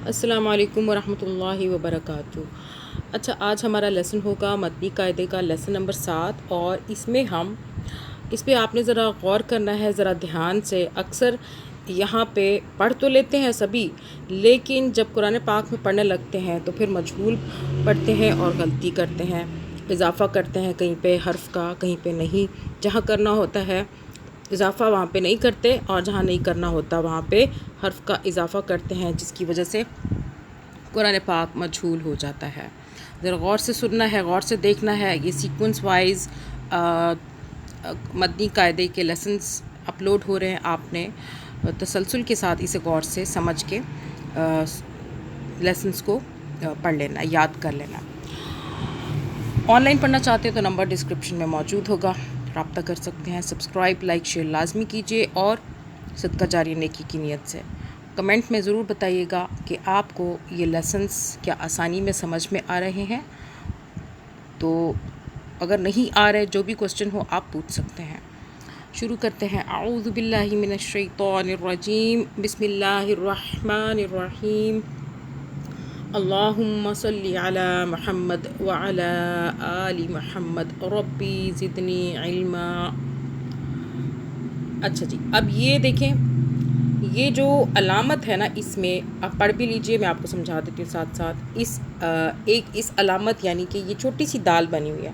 السلام علیکم ورحمۃ اللہ وبرکاتہ۔ اچھا، آج ہمارا لیسن ہوگا متنی قاعدے کا لیسن نمبر 7، اور اس پہ آپ نے ذرا غور کرنا ہے، ذرا دھیان سے۔ اکثر یہاں پہ پڑھ تو لیتے ہیں سبھی، لیکن جب قرآن پاک میں پڑھنے لگتے ہیں تو پھر مجہول پڑھتے ہیں اور غلطی کرتے ہیں، اضافہ کرتے ہیں کہیں پہ حرف کا، کہیں پہ نہیں۔ جہاں کرنا ہوتا ہے اضافہ وہاں پہ نہیں کرتے، اور جہاں نہیں کرنا ہوتا وہاں پہ حرف کا اضافہ کرتے ہیں، جس کی وجہ سے قرآن پاک مجہول ہو جاتا ہے۔ ذرا غور سے سننا ہے، غور سے دیکھنا ہے۔ یہ سیکوینس وائز مدنی قاعدے کے لیسنز اپلوڈ ہو رہے ہیں، آپ نے تسلسل کے ساتھ اسے غور سے سمجھ کے لیسنز کو پڑھ لینا، یاد کر لینا۔ آن لائن پڑھنا چاہتے ہیں تو نمبر ڈسکرپشن میں موجود ہوگا، رابطہ کر سکتے ہیں۔ سبسکرائب، لائک، شیئر لازمی کیجیے، اور صدقہ جاری نیکی کی نیت سے کمنٹ میں ضرور بتائیے گا کہ آپ کو یہ لیسنز کیا آسانی میں سمجھ میں آ رہے ہیں۔ تو اگر نہیں آ رہے، جو بھی کوسچن ہو آپ پوچھ سکتے ہیں۔ شروع کرتے ہیں۔ اعوذ باللہ من الشیطان الرجیم، بسم اللہ الرحمن الرحیم۔ اللہم صلی علی محمد وعلی آل محمد ربی زدنی علما۔ اچھا جی، اب یہ دیکھیں، یہ جو علامت ہے نا، اس میں آپ پڑھ بھی لیجئے، میں آپ کو سمجھا دیتی ہوں ساتھ ساتھ۔ اس علامت یعنی کہ یہ چھوٹی سی دال بنی ہوئی ہے،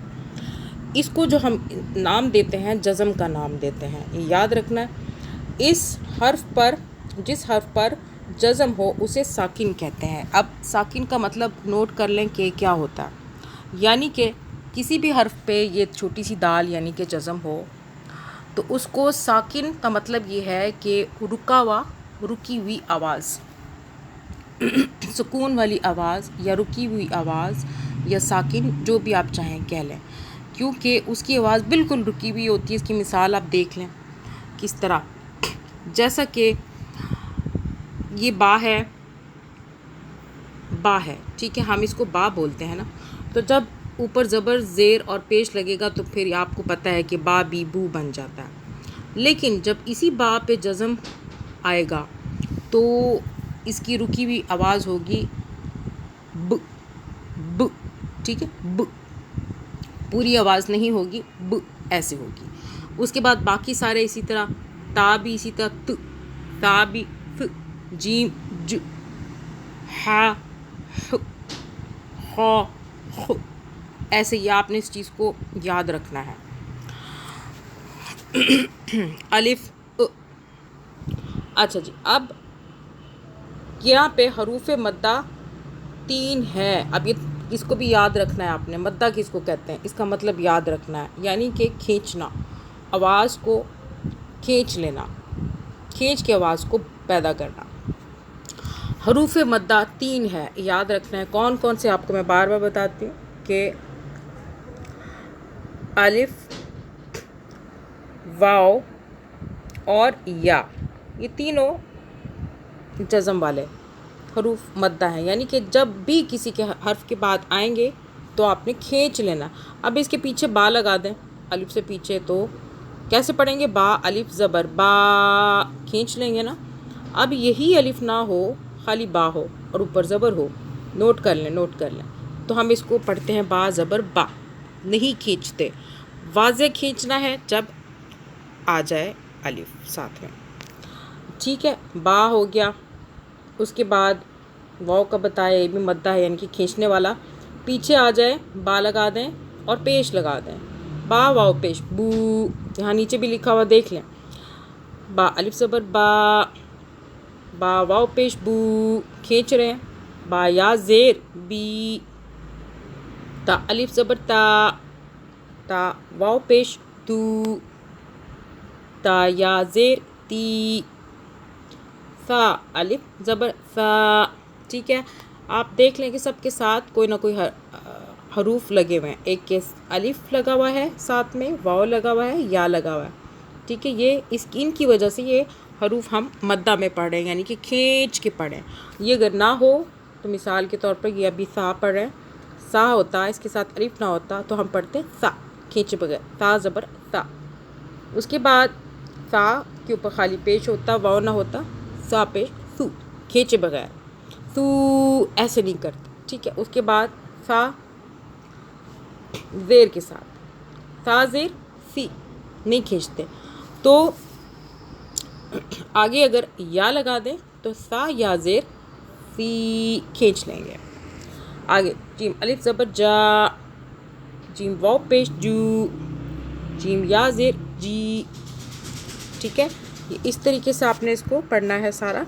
اس کو جو ہم نام دیتے ہیں، جزم کا نام دیتے ہیں۔ یہ یاد رکھنا ہے، اس حرف پر، جس حرف پر جزم ہو اسے ساکن کہتے ہیں۔ اب ساکن کا مطلب نوٹ کر لیں کہ کیا ہوتا ہے، یعنی کہ کسی بھی حرف پہ یہ چھوٹی سی دال یعنی کہ جزم ہو تو اس کو ساکن کا مطلب یہ ہے کہ رکی ہوئی آواز، سکون والی آواز یا رکی ہوئی آواز یا ساکن، جو بھی آپ چاہیں کہہ لیں، کیونکہ اس کی آواز بالکل رکی ہوئی ہوتی ہے۔ اس کی مثال آپ دیکھ لیں کس طرح، جیسا کہ یہ با ہے، ٹھیک ہے، ہم اس کو با بولتے ہیں نا، تو جب اوپر زبر، زیر اور پیش لگے گا تو پھر آپ کو پتہ ہے کہ با بی بو بن جاتا ہے۔ لیکن جب اسی با پہ جزم آئے گا تو اس کی رکی ہوئی آواز ہوگی ب، ٹھیک ہے، ب، پوری آواز نہیں ہوگی، ب ایسے ہوگی۔ اس کے بعد باقی سارے اسی طرح، تا بھی اسی طرح، تا بھی، ف، جیم، ج، ح، ح، خ، خ، ایسے ہی آپ نے اس چیز کو یاد رکھنا ہے۔ الف، اچھا جی، اب یہاں پہ حروف مدہ 3 ہے۔ اب اس کو بھی یاد رکھنا ہے آپ نے، مدہ کس کو کہتے ہیں، اس کا مطلب یاد رکھنا ہے، یعنی کہ کھینچنا، آواز کو کھینچ لینا، کھینچ کے آواز کو پیدا کرنا۔ حروف مدہ 3 ہے، یاد رکھنا ہے۔ کون کون سے آپ کو میں بار بار بتاتی ہوں کہ الف، واو اور یا، یہ تینوں جزم والے حروف مدہ ہیں، یعنی کہ جب بھی کسی کے حرف کے بعد آئیں گے تو آپ نے کھینچ لینا۔ اب اس کے پیچھے با لگا دیں، الف سے پیچھے، تو کیسے پڑھیں گے؟ با، الف زبر با، کھینچ لیں گے نا۔ اب یہی الف نہ ہو، خالی با ہو اور اوپر زبر ہو، نوٹ کر لیں، تو ہم اس کو پڑھتے ہیں با زبر با، نہیں کھینچتے۔ واضح کھینچنا ہے جب آ جائے الف ساتھ میں، ٹھیک ہے۔ با ہو گیا، اس کے بعد واو کا بتایا، یہ بھی مدہ ہے، یعنی کہ کھینچنے والا۔ پیچھے آ جائے، با لگا دیں اور پیش لگا دیں، با واو پیش، بو، یہاں نیچے بھی لکھا ہوا دیکھ لیں، با الف زبر با، با واو پیش بو، کھینچ رہے ہیں۔ با یا زیر بی، تا الف زبر تا، تا واو پیش تو، تا یا زیر تی، ثا الف زبر ثا، ٹھیک ہے۔ آپ دیکھ لیں کہ سب کے ساتھ کوئی نہ کوئی حروف لگے ہوئے ہیں، ایک کے الف لگا ہوا ہے، ساتھ میں واو لگا ہوا ہے، یا لگا ہوا ہے، ٹھیک ہے۔ یہ ان کی وجہ سے یہ حروف ہم مدہ میں پڑھ رہے ہیں، یعنی کہ کھینچ کے پڑھیں۔ یہ اگر نہ ہو تو مثال کے طور پر یہ ابھی ثا پڑھ رہے ہیں، سا ہوتا، اس کے ساتھ الف نہ ہوتا تو ہم پڑھتے ثا، کھینچے بغیر، تا زبر تا۔ اس کے بعد ثا کے اوپر خالی پیش ہوتا، واو نہ ہوتا، سا پیش سو، کھینچے بغیر، تو ایسے نہیں کرتے، ٹھیک ہے. اس کے بعد سا زیر کے ساتھ، سا زیر سی نہیں کھینچتے. تو آگے اگر یا لگا دیں تو سا یا زیر سی کھینچ لیں گے. آگے جیم الف زبر جا، جیم واو پیش جو، جیم یا زیر جی. ٹھیک ہے، یہ اس طریقے سے آپ نے اس کو پڑھنا ہے سارا.